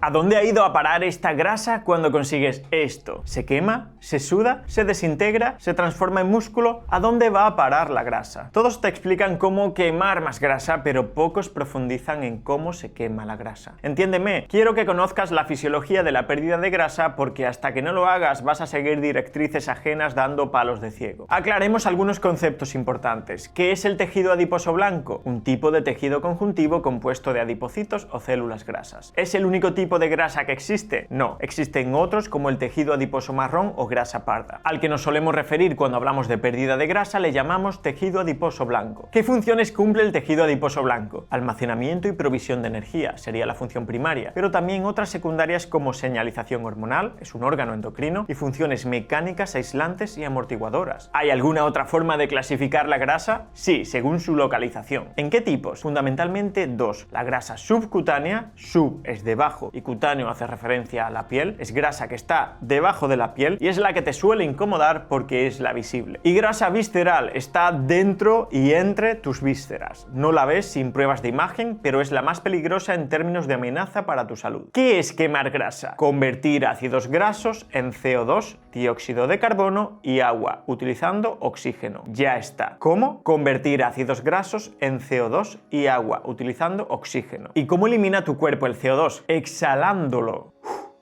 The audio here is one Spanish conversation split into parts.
¿A dónde ha ido a parar esta grasa cuando consigues esto? ¿Se quema? ¿Se suda? ¿Se desintegra? ¿Se transforma en músculo? ¿A dónde va a parar la grasa? Todos te explican cómo quemar más grasa, pero pocos profundizan en cómo se quema la grasa. Entiéndeme, quiero que conozcas la fisiología de la pérdida de grasa porque hasta que no lo hagas vas a seguir directrices ajenas dando palos de ciego. Aclaremos algunos conceptos importantes. ¿Qué es el tejido adiposo blanco? Un tipo de tejido conjuntivo compuesto de adipocitos o células grasas. ¿Es el único tipo de grasa que existe? No, existen otros como el tejido adiposo marrón o grasa parda. Al que nos solemos referir cuando hablamos de pérdida de grasa le llamamos tejido adiposo blanco. ¿Qué funciones cumple el tejido adiposo blanco? Almacenamiento y provisión de energía, sería la función primaria, pero también otras secundarias como señalización hormonal, es un órgano endocrino, y funciones mecánicas aislantes y amortiguadoras. ¿Hay alguna otra forma de clasificar la grasa? Sí, según su localización. ¿En qué tipos? Fundamentalmente dos. La grasa subcutánea, sub es debajo y cutáneo hace referencia a la piel, es grasa que está debajo de la piel y es la que te suele incomodar porque es la visible. Y grasa visceral está dentro y entre tus vísceras. No la ves sin pruebas de imagen, pero es la más peligrosa en términos de amenaza para tu salud. ¿Qué es quemar grasa? Convertir ácidos grasos en CO2, dióxido de carbono y agua, utilizando oxígeno. Ya está. ¿Cómo? Convertir ácidos grasos en CO2 y agua, utilizando oxígeno. ¿Y cómo elimina tu cuerpo el CO2? Exhalándolo.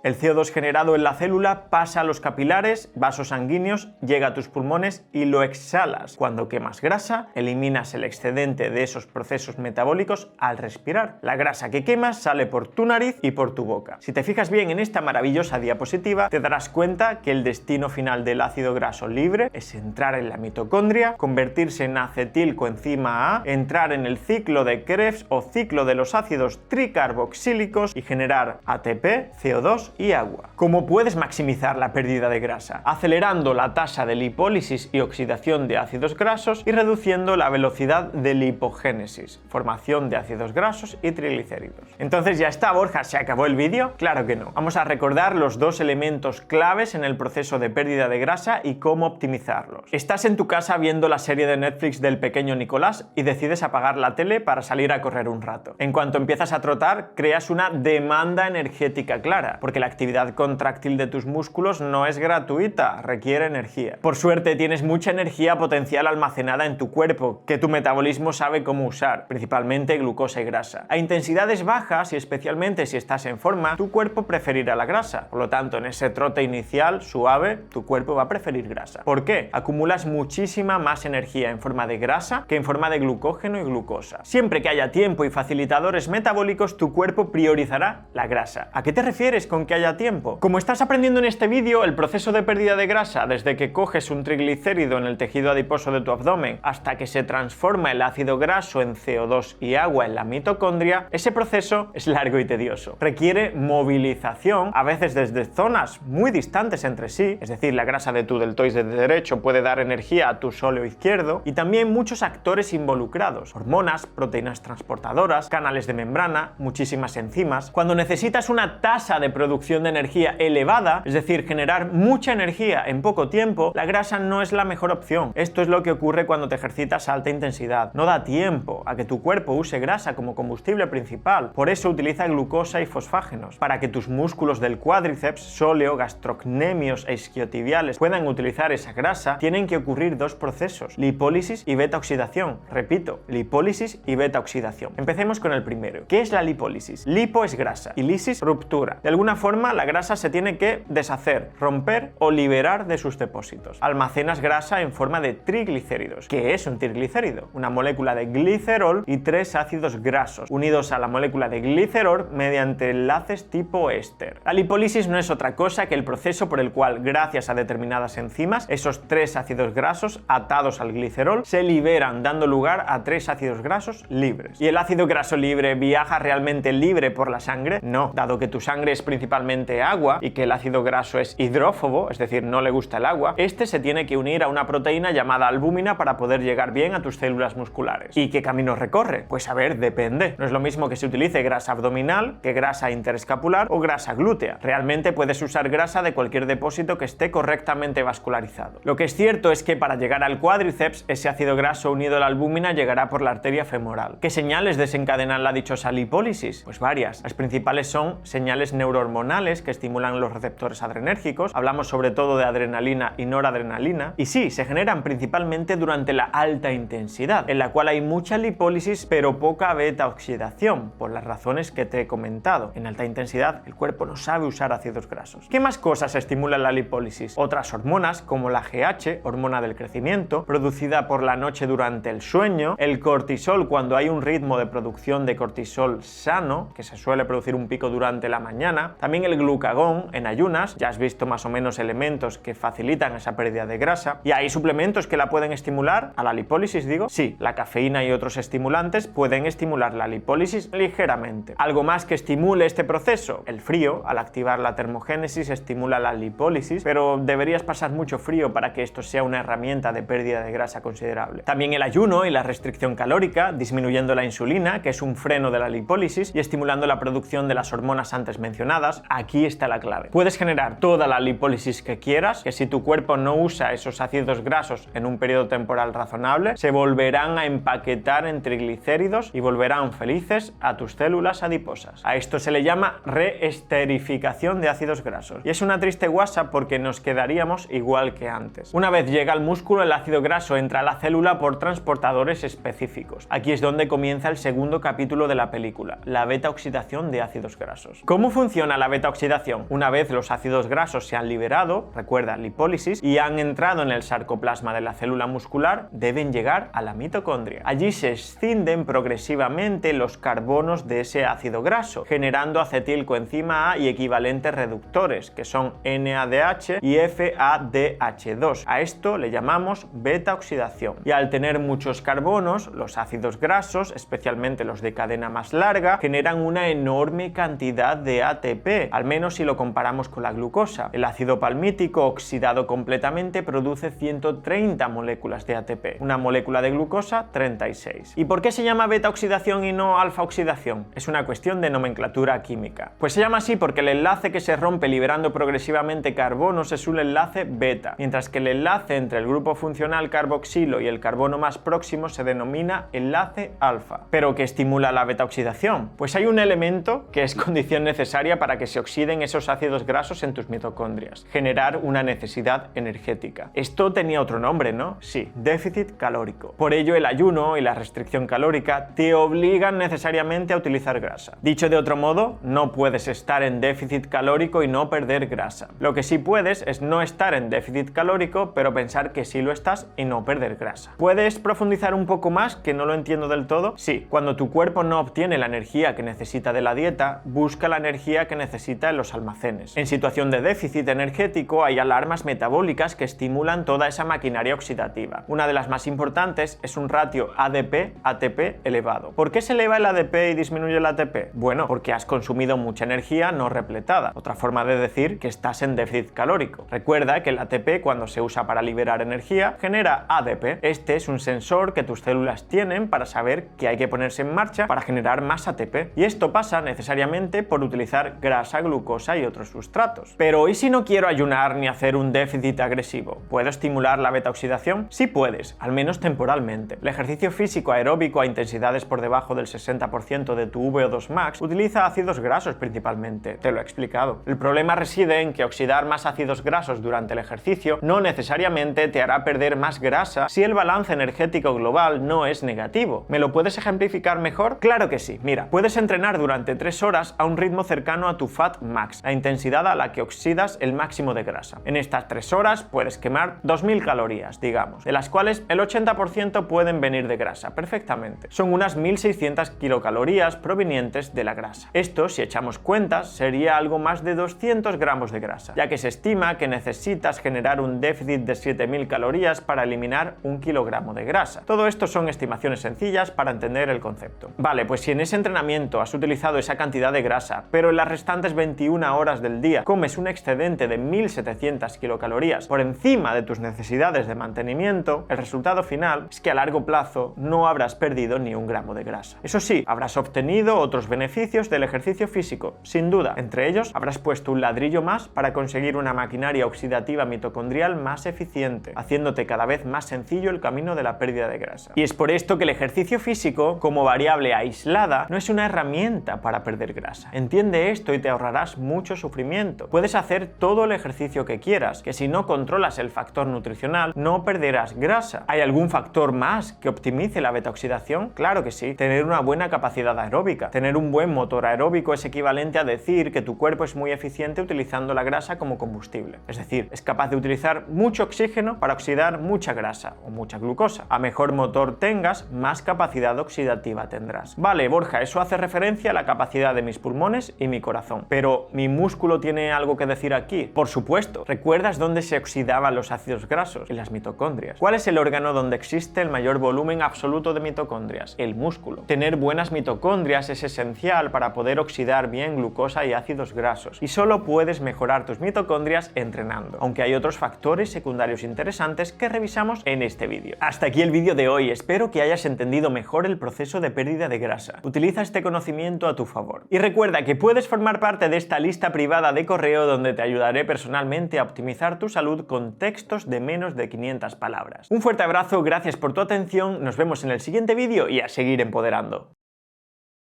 El CO2 generado en la célula pasa a los capilares, vasos sanguíneos, llega a tus pulmones y lo exhalas. Cuando quemas grasa, eliminas el excedente de esos procesos metabólicos al respirar. La grasa que quemas sale por tu nariz y por tu boca. Si te fijas bien en esta maravillosa diapositiva, te darás cuenta que el destino final del ácido graso libre es entrar en la mitocondria, convertirse en acetilcoenzima A, entrar en el ciclo de Krebs o ciclo de los ácidos tricarboxílicos y generar ATP, CO2 y agua. ¿Cómo puedes maximizar la pérdida de grasa? Acelerando la tasa de lipólisis y oxidación de ácidos grasos y reduciendo la velocidad de lipogénesis, formación de ácidos grasos y triglicéridos. Entonces ya está, Borja, ¿se acabó el vídeo? Claro que no. Vamos a recordar los dos elementos claves en el proceso de pérdida de grasa y cómo optimizarlos. Estás en tu casa viendo la serie de Netflix del pequeño Nicolás y decides apagar la tele para salir a correr un rato. En cuanto empiezas a trotar, creas una demanda energética clara, porque la actividad contráctil de tus músculos no es gratuita, requiere energía. Por suerte tienes mucha energía potencial almacenada en tu cuerpo, que tu metabolismo sabe cómo usar, principalmente glucosa y grasa. A intensidades bajas y especialmente si estás en forma, tu cuerpo preferirá la grasa. Por lo tanto, en ese trote inicial suave, tu cuerpo va a preferir grasa. ¿Por qué? Acumulas muchísima más energía en forma de grasa que en forma de glucógeno y glucosa. Siempre que haya tiempo y facilitadores metabólicos, tu cuerpo priorizará la grasa. ¿A qué te refieres con que haya tiempo? Como estás aprendiendo en este vídeo, el proceso de pérdida de grasa, desde que coges un triglicérido en el tejido adiposo de tu abdomen hasta que se transforma el ácido graso en CO2 y agua en la mitocondria, ese proceso es largo y tedioso. Requiere movilización, a veces desde zonas muy distantes entre sí, es decir, la grasa de tu deltoide derecho puede dar energía a tu sóleo izquierdo, y también muchos actores involucrados, hormonas, proteínas transportadoras, canales de membrana, muchísimas enzimas. Cuando necesitas una tasa de producción de energía elevada, es decir, generar mucha energía en poco tiempo, la grasa no es la mejor opción. Esto es lo que ocurre cuando te ejercitas a alta intensidad. No da tiempo a que tu cuerpo use grasa como combustible principal. Por eso utiliza glucosa y fosfágenos. Para que tus músculos del cuádriceps, sóleo, gastrocnemios e isquiotibiales puedan utilizar esa grasa, tienen que ocurrir dos procesos: lipólisis y beta-oxidación. Repito, lipólisis y beta-oxidación. Empecemos con el primero. ¿Qué es la lipólisis? Lipo es grasa y lisis ruptura. De alguna forma, la grasa se tiene que deshacer, romper o liberar de sus depósitos. Almacenas grasa en forma de triglicéridos. ¿Qué es un triglicérido? Una molécula de glicerol y tres ácidos grasos unidos a la molécula de glicerol mediante enlaces tipo éster. La lipólisis no es otra cosa que el proceso por el cual, gracias a determinadas enzimas, esos tres ácidos grasos atados al glicerol se liberan, dando lugar a tres ácidos grasos libres. ¿Y el ácido graso libre viaja realmente libre por la sangre? No, dado que tu sangre es principalmente principalmente agua y que el ácido graso es hidrófobo, es decir, no le gusta el agua, este se tiene que unir a una proteína llamada albúmina para poder llegar bien a tus células musculares. ¿Y qué camino recorre? Pues a ver, depende. No es lo mismo que se utilice grasa abdominal que grasa interescapular o grasa glútea. Realmente puedes usar grasa de cualquier depósito que esté correctamente vascularizado. Lo que es cierto es que para llegar al cuádriceps, ese ácido graso unido a la albúmina llegará por la arteria femoral. ¿Qué señales desencadenan la dichosa lipólisis? Pues varias. Las principales son señales neurohormonales que estimulan los receptores adrenérgicos. Hablamos sobre todo de adrenalina y noradrenalina. Y sí, se generan principalmente durante la alta intensidad, en la cual hay mucha lipólisis pero poca beta oxidación, por las razones que te he comentado. En alta intensidad el cuerpo no sabe usar ácidos grasos. ¿Qué más cosas estimulan la lipólisis? Otras hormonas como la GH, hormona del crecimiento, producida por la noche durante el sueño, el cortisol cuando hay un ritmo de producción de cortisol sano, que se suele producir un pico durante la mañana, también el glucagón en ayunas, ya has visto más o menos elementos que facilitan esa pérdida de grasa, y hay suplementos que la pueden estimular, a la lipólisis digo, sí, la cafeína y otros estimulantes pueden estimular la lipólisis ligeramente. ¿Algo más que estimule este proceso? El frío, al activar la termogénesis, estimula la lipólisis, pero deberías pasar mucho frío para que esto sea una herramienta de pérdida de grasa considerable. También el ayuno y la restricción calórica, disminuyendo la insulina, que es un freno de la lipólisis, y estimulando la producción de las hormonas antes mencionadas. Aquí está la clave. Puedes generar toda la lipólisis que quieras, que si tu cuerpo no usa esos ácidos grasos en un periodo temporal razonable, se volverán a empaquetar en triglicéridos y volverán felices a tus células adiposas. A esto se le llama reesterificación de ácidos grasos. Y es una triste guasa porque nos quedaríamos igual que antes. Una vez llega al músculo, el ácido graso entra a la célula por transportadores específicos. Aquí es donde comienza el segundo capítulo de la película, la beta-oxidación de ácidos grasos. ¿Cómo funciona la beta-oxidación? Una vez los ácidos grasos se han liberado, recuerda, lipólisis, y han entrado en el sarcoplasma de la célula muscular, deben llegar a la mitocondria. Allí se escinden progresivamente los carbonos de ese ácido graso, generando acetilcoenzima A y equivalentes reductores, que son NADH y FADH2. A esto le llamamos beta-oxidación. Y al tener muchos carbonos, los ácidos grasos, especialmente los de cadena más larga, generan una enorme cantidad de ATP, al menos si lo comparamos con la glucosa. El ácido palmítico oxidado completamente produce 130 moléculas de ATP, una molécula de glucosa 36. ¿Y por qué se llama beta-oxidación y no alfa-oxidación? Es una cuestión de nomenclatura química. Pues se llama así porque el enlace que se rompe liberando progresivamente carbonos es un enlace beta, mientras que el enlace entre el grupo funcional carboxilo y el carbono más próximo se denomina enlace alfa. ¿Pero qué estimula la beta-oxidación? Pues hay un elemento que es condición necesaria para que se oxiden esos ácidos grasos en tus mitocondrias: generar una necesidad energética. Esto tenía otro nombre, ¿no? Sí, déficit calórico. Por ello, el ayuno y la restricción calórica te obligan necesariamente a utilizar grasa. Dicho de otro modo, no puedes estar en déficit calórico y no perder grasa. Lo que sí puedes es no estar en déficit calórico, pero pensar que sí lo estás y no perder grasa. ¿Puedes profundizar un poco más, que no lo entiendo del todo? Sí, cuando tu cuerpo no obtiene la energía que necesita de la dieta, busca la energía que necesita en los almacenes. En situación de déficit energético hay alarmas metabólicas que estimulan toda esa maquinaria oxidativa. Una de las más importantes es un ratio ADP-ATP elevado. ¿Por qué se eleva el ADP y disminuye el ATP? Bueno, porque has consumido mucha energía no repletada. Otra forma de decir que estás en déficit calórico. Recuerda que el ATP, cuando se usa para liberar energía, genera ADP. Este es un sensor que tus células tienen para saber que hay que ponerse en marcha para generar más ATP. Y esto pasa necesariamente por utilizar grasa, glucosa y otros sustratos. Pero ¿y si no quiero ayunar ni hacer un déficit agresivo? ¿Puedo estimular la beta-oxidación? Sí puedes, al menos temporalmente. El ejercicio físico aeróbico a intensidades por debajo del 60% de tu VO2 max utiliza ácidos grasos principalmente. Te lo he explicado. El problema reside en que oxidar más ácidos grasos durante el ejercicio no necesariamente te hará perder más grasa si el balance energético global no es negativo. ¿Me lo puedes ejemplificar mejor? Claro que sí. Mira, puedes entrenar durante 3 horas a un ritmo cercano a tu Fat Max, la intensidad a la que oxidas el máximo de grasa. En estas 3 horas puedes quemar 2000 calorías, digamos, de las cuales el 80% pueden venir de grasa, perfectamente. Son unas 1600 kilocalorías provenientes de la grasa. Esto, si echamos cuentas, sería algo más de 200 gramos de grasa, ya que se estima que necesitas generar un déficit de 7000 calorías para eliminar 1 kilogramo de grasa. Todo esto son estimaciones sencillas para entender el concepto. Vale, pues si en ese entrenamiento has utilizado esa cantidad de grasa, pero en las restantes restantes 21 horas del día comes un excedente de 1700 kilocalorías por encima de tus necesidades de mantenimiento, el resultado final es que a largo plazo no habrás perdido ni un gramo de grasa. Eso sí, habrás obtenido otros beneficios del ejercicio físico, sin duda. Entre ellos, habrás puesto un ladrillo más para conseguir una maquinaria oxidativa mitocondrial más eficiente, haciéndote cada vez más sencillo el camino de la pérdida de grasa. Y es por esto que el ejercicio físico, como variable aislada, no es una herramienta para perder grasa. Entiende esto y te ahorrarás mucho sufrimiento. Puedes hacer todo el ejercicio que quieras, que si no controlas el factor nutricional, no perderás grasa. ¿Hay algún factor más que optimice la beta-oxidación? Claro que sí. Tener una buena capacidad aeróbica. Tener un buen motor aeróbico es equivalente a decir que tu cuerpo es muy eficiente utilizando la grasa como combustible. Es decir, es capaz de utilizar mucho oxígeno para oxidar mucha grasa o mucha glucosa. A mejor motor tengas, más capacidad oxidativa tendrás. Vale, Borja, eso hace referencia a la capacidad de mis pulmones y mi corazón. Pero, ¿mi músculo tiene algo que decir aquí? Por supuesto. ¿Recuerdas dónde se oxidaban los ácidos grasos? En las mitocondrias. ¿Cuál es el órgano donde existe el mayor volumen absoluto de mitocondrias? El músculo. Tener buenas mitocondrias es esencial para poder oxidar bien glucosa y ácidos grasos. Y solo puedes mejorar tus mitocondrias entrenando. Aunque hay otros factores secundarios interesantes que revisamos en este vídeo. Hasta aquí el vídeo de hoy. Espero que hayas entendido mejor el proceso de pérdida de grasa. Utiliza este conocimiento a tu favor. Y recuerda que puedes formar parte de esta lista privada de correo donde te ayudaré personalmente a optimizar tu salud con textos de menos de 500 palabras. Un fuerte abrazo, gracias por tu atención, nos vemos en el siguiente vídeo y a seguir empoderando.